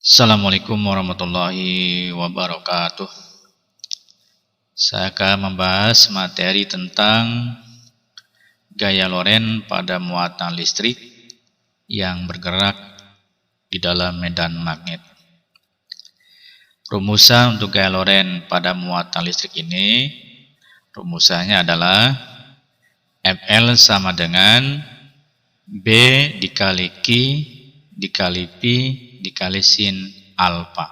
Assalamualaikum warahmatullahi wabarakatuh. Saya akan membahas materi tentang gaya Lorentz pada muatan listrik yang bergerak di dalam medan magnet. Rumusan untuk gaya Lorentz pada muatan listrik ini, rumusannya adalah FL sama dengan B dikali Q dikali P dikali sin alfa.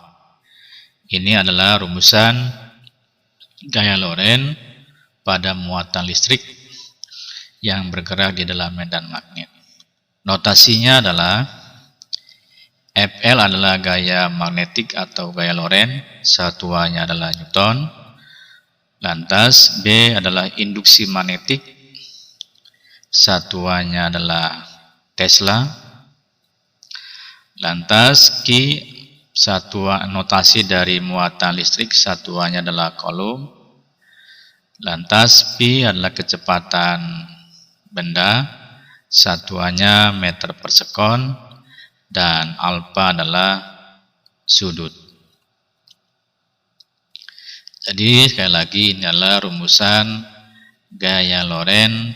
Ini adalah rumusan gaya Lorentz pada muatan listrik yang bergerak di dalam medan magnet. Notasinya adalah FL adalah gaya magnetik atau gaya Lorentz, satuannya adalah Newton. Lantas B adalah induksi magnetik, satuannya adalah Tesla. Lantas Q satuan notasi dari muatan listrik, satuannya adalah Coulomb. Lantas P adalah kecepatan benda, satuannya meter per sekon, dan alfa adalah sudut. Jadi sekali lagi ini adalah rumusan gaya Lorentz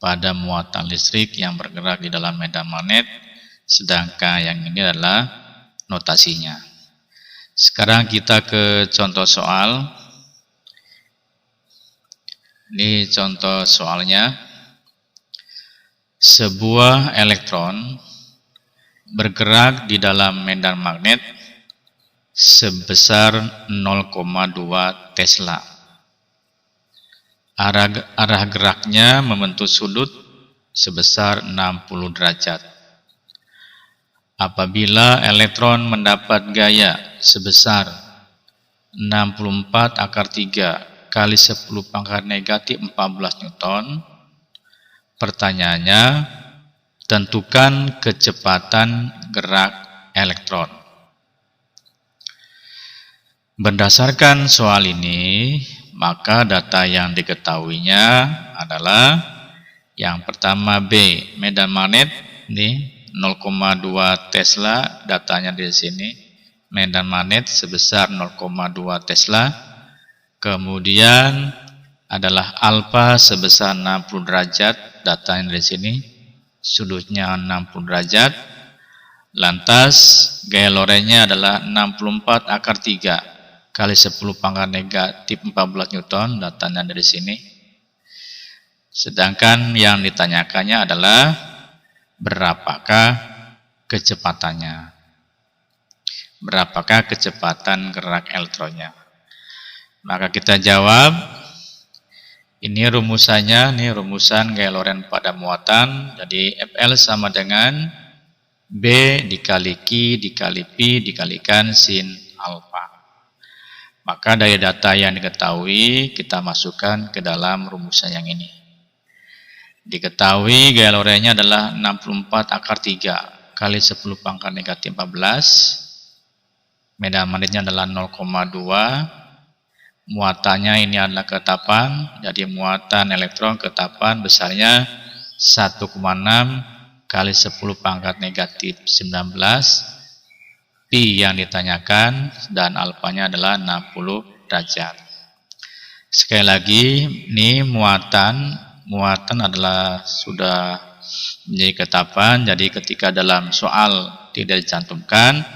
pada muatan listrik yang bergerak di dalam medan magnet. Sedangkan yang ini adalah notasinya. Sekarang kita ke contoh soal. Ini contoh soalnya. Sebuah elektron bergerak di dalam medan magnet sebesar 0,2 Tesla. Arah geraknya membentuk sudut sebesar 60 derajat. Apabila elektron mendapat gaya sebesar 64 akar 3 kali 10 pangkat negatif 14 Newton, pertanyaannya, tentukan kecepatan gerak elektron. Berdasarkan soal ini, maka data yang diketahuinya adalah yang pertama B, medan magnet, ini 0,2 Tesla, datanya di sini, medan magnet sebesar 0,2 Tesla. Kemudian adalah alfa sebesar 60 derajat, datanya di sini, sudutnya 60 derajat. Lantas gaya Lorentz-nya adalah 64 akar 3 kali 10 pangkat negatif 14 Newton, datanya dari sini. Sedangkan yang ditanyakannya adalah berapakah kecepatannya? Berapakah kecepatan gerak elektronnya? Maka kita jawab, ini rumusannya, ini rumusan gaya Lorentz pada muatan. Jadi FL sama dengan B dikali Q dikali P dikalikan sin alfa. Maka dari data yang diketahui, kita masukkan ke dalam rumusan yang ini. Diketahui gaya Lorentz-nya adalah 64 akar 3 kali 10 pangkat negatif 14. Medan magnetnya adalah 0,2. Muatannya ini adalah ketapang. Jadi muatan elektron ketapang besarnya 1,6 kali 10 pangkat negatif 19. Pi yang ditanyakan dan alfanya adalah 60 derajat. Sekali lagi, ini muatan adalah sudah menjadi ketapang. Jadi ketika dalam soal tidak dicantumkan,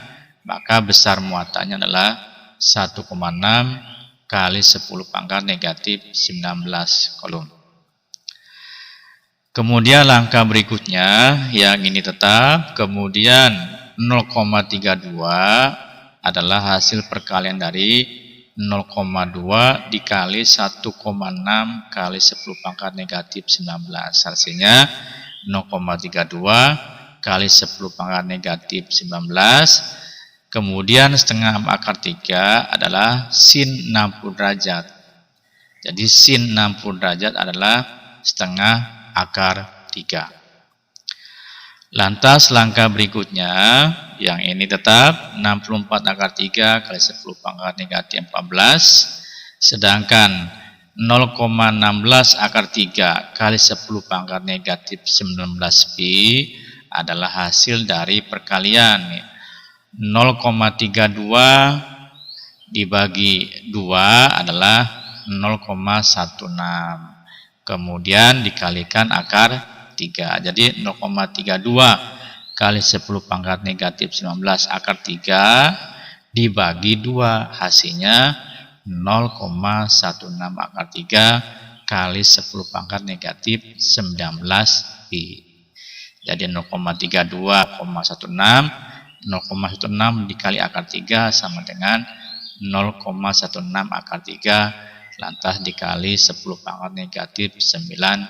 maka besar muatannya adalah 1,6 kali 10 pangkat negatif 19 Coulomb. Kemudian langkah berikutnya, yang ini tetap, kemudian 0,32 adalah hasil perkalian dari 0,2 dikali 1,6 kali 10 pangkat negatif 19. Hasilnya 0,32 kali 10 pangkat negatif 19. Kemudian setengah akar 3 adalah sin 60 derajat. Jadi sin 60 derajat adalah setengah akar 3. Lantas langkah berikutnya, yang ini tetap 64 akar 3 kali 10 pangkat negatif 14. Sedangkan 0,16 akar 3 kali 10 pangkat negatif 19 pi adalah hasil dari perkalian 0,32 dibagi 2 adalah 0,16. Kemudian dikalikan akar 3. Jadi 0,32 kali 10 pangkat negatif 19 akar 3 dibagi 2, hasilnya 0,16 akar 3 kali 10 pangkat negatif 19 pi. Jadi 0,32,16, 0,16 dikali akar 3 sama dengan 0,16 akar 3 lantas dikali 10 pangkat negatif 19.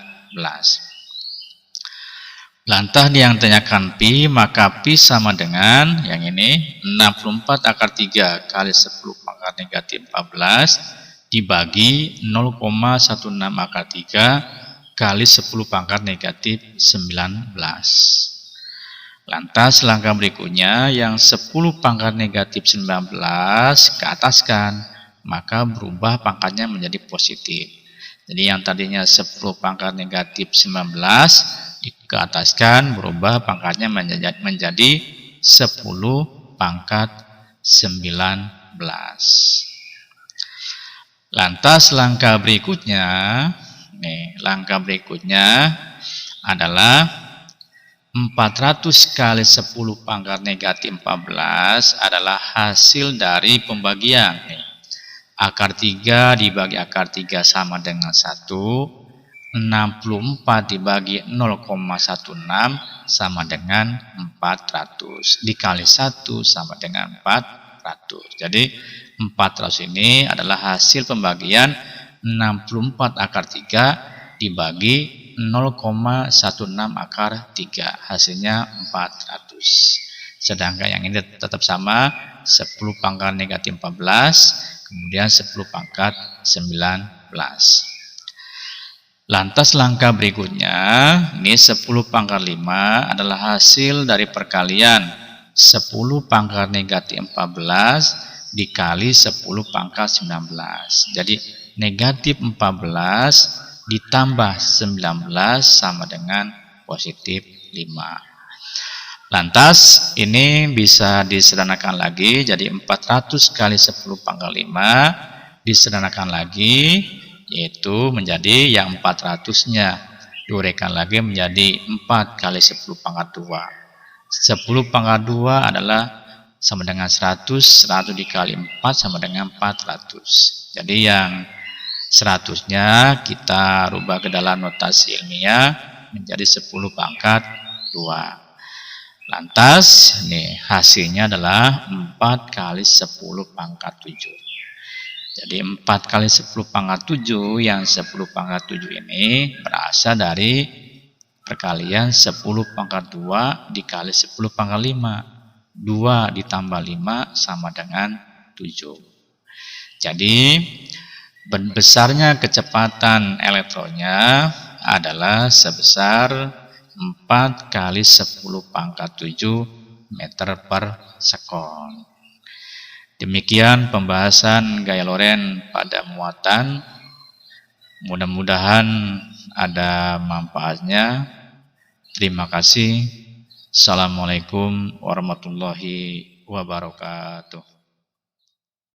Lantas yang ditanyakan pi, maka pi sama dengan yang ini 64 akar 3 kali 10 pangkat negatif 14 dibagi 0,16 akar 3 kali 10 pangkat negatif 19. Lantas langkah berikutnya yang 10 pangkat negatif 19 keataskan, maka berubah pangkatnya menjadi positif. Jadi yang tadinya 10 pangkat negatif 19 dikeataskan, berubah pangkatnya menjadi 10 pangkat 19. Lantas langkah berikutnya adalah 400 kali 10 pangkat negatif 14 adalah hasil dari pembagian. Akar 3 dibagi akar 3 sama dengan 1. 64 dibagi 0,16 sama dengan 400. Dikali 1 sama dengan 400. Jadi 400 ini adalah hasil pembagian 64 akar 3 dibagi 0,16 akar 3, hasilnya 400. Sedangkan yang ini tetap sama, 10 pangkat negatif 14, kemudian 10 pangkat 19. Lantas langkah berikutnya, ini 10 pangkat 5 adalah hasil dari perkalian 10 pangkat negatif 14 dikali 10 pangkat 19. Jadi negatif 14 ditambah 19 sama dengan positif 5. Lantas ini bisa disederhanakan lagi, jadi 400 kali 10 pangkat 5 disederhanakan lagi, yaitu menjadi yang 400-nya diuraikan lagi menjadi 4 kali 10 pangkat 2. 10 pangkat 2 adalah sama dengan 100, 100 dikali 4 sama dengan 400. Jadi yang 100-nya kita rubah ke dalam notasi ilmiah menjadi 10 pangkat 2. Lantas nih hasilnya adalah 4 kali 10 pangkat 7. Jadi 4 kali 10 pangkat 7, yang 10 pangkat 7 ini berasal dari perkalian 10 pangkat 2 dikali 10 pangkat 5. 2 ditambah 5 sama dengan 7. Jadi besarnya kecepatan elektronnya adalah sebesar 4 kali 10 pangkat 7 meter per sekon. Demikian pembahasan gaya Lorentz pada muatan. Mudah-mudahan ada manfaatnya. Terima kasih. Assalamualaikum warahmatullahi wabarakatuh.